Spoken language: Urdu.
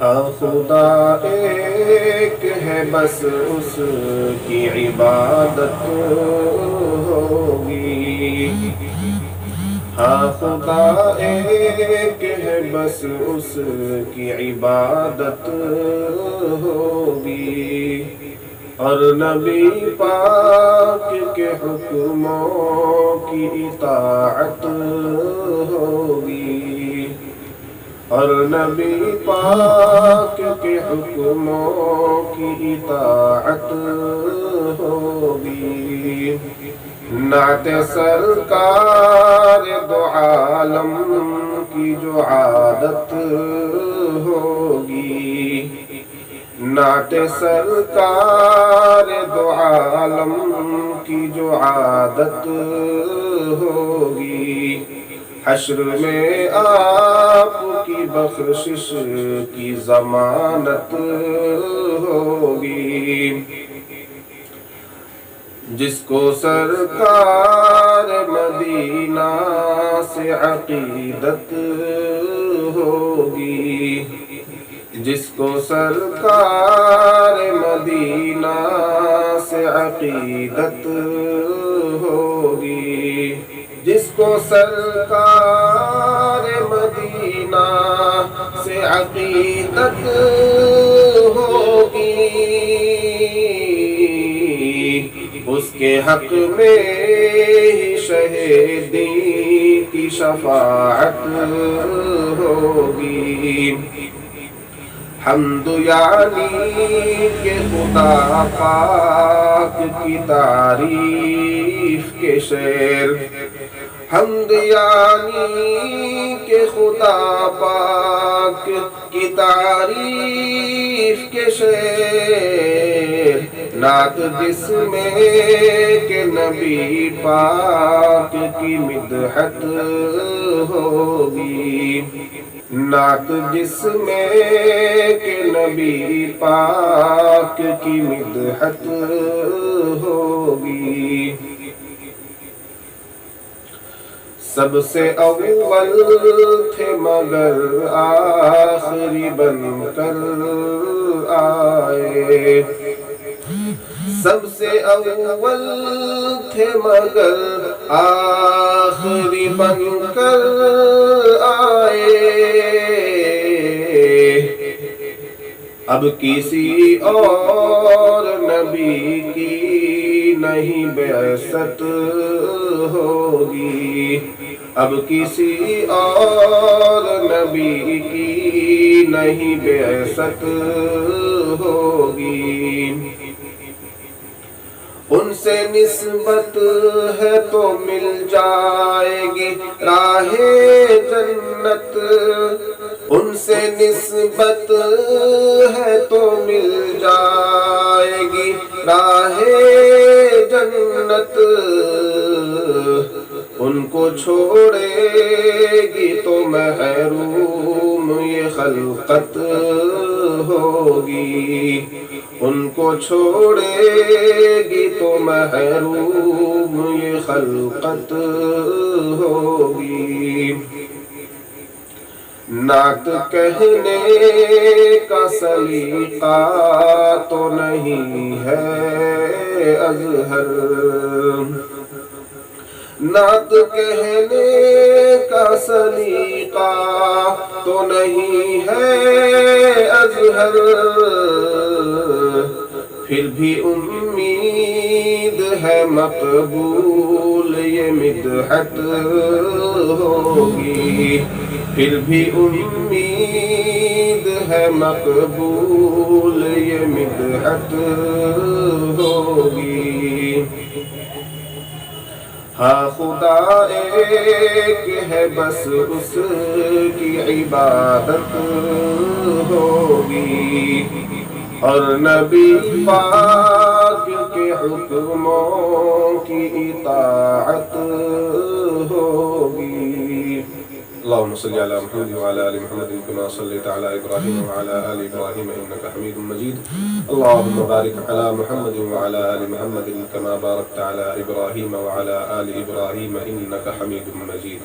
ہاں خدا ایک ہے بس اس کی عبادت ہوگی، ہاں خدا ایک ہے بس اس کی عبادت ہوگی، اور نبی پاک کے حکموں کی اطاعت ہوگی، اور نبی پاک کے حکموں کی اطاعت ہوگی، نعت سرکار دو عالم کی جو عادت ہوگی، نعت سرکار دو عالم کی جو عادت ہوگی، حشر میں آپ کی بخشش کی ضمانت ہوگی، جس کو سرکار مدینہ سے عقیدت ہوگی، جس کو سرکار مدینہ سے عقیدت ہوگی، جس کو سرکار مدینہ سے عقیدت ہوگی، اس کے حق میں ہی شہیدی کی شفاعت ہوگی، حمد یعنی کہ خدا پاک کی تعریف کے شعر، حمد یعنی کہ خدا پاک کی تعریف کے شعر، نعت جس میں کہ نبی پاک کی مدحت ہوگی، نعت جس میں کہ نبی پاک کی مدحت ہوگی، سب سے اول تھے مگر آخری بن کر آئے، سب سے اول تھے مگر آخری بن کر آئے، اب کسی اور نبی کی نہیں بعثت ہوگی، اب کسی اور نبی کی نہیں بعثت ہوگی، ان سے نسبت ہے تو مل جائے گی راہ جنت، ان سے نسبت ہے تو مل جائے گی راہ جنت، ان کو چھوڑے گی تو محروم یہ خلقت ہوگی، ان کو چھوڑے گی تو محروم یہ خلقت ہوگی، نعت کہنے کا سلیقہ تو نہیں ہے ازہر، نعت کہنے کا سلیقہ تو نہیں ہے ازہر، پھر بھی امید ہے مقبول یہ مدحت ہوگی، پھر بھی امید ہے مقبول یہ مدحت ہوگی، ہاں خدا ایک ہے بس اس کی عبادت ہوگی، اور نبی پاک کے حکموں کی اطاعت ہوگی، اللهم صل على محمد وعلى آل محمد كما صليت على إبراهيم وعلى آل إبراهيم إنك حميد مجيد، اللهم بارك على محمد وعلى آل محمد كما باركت على إبراهيم وعلى آل إبراهيم إنك حميد مجيد.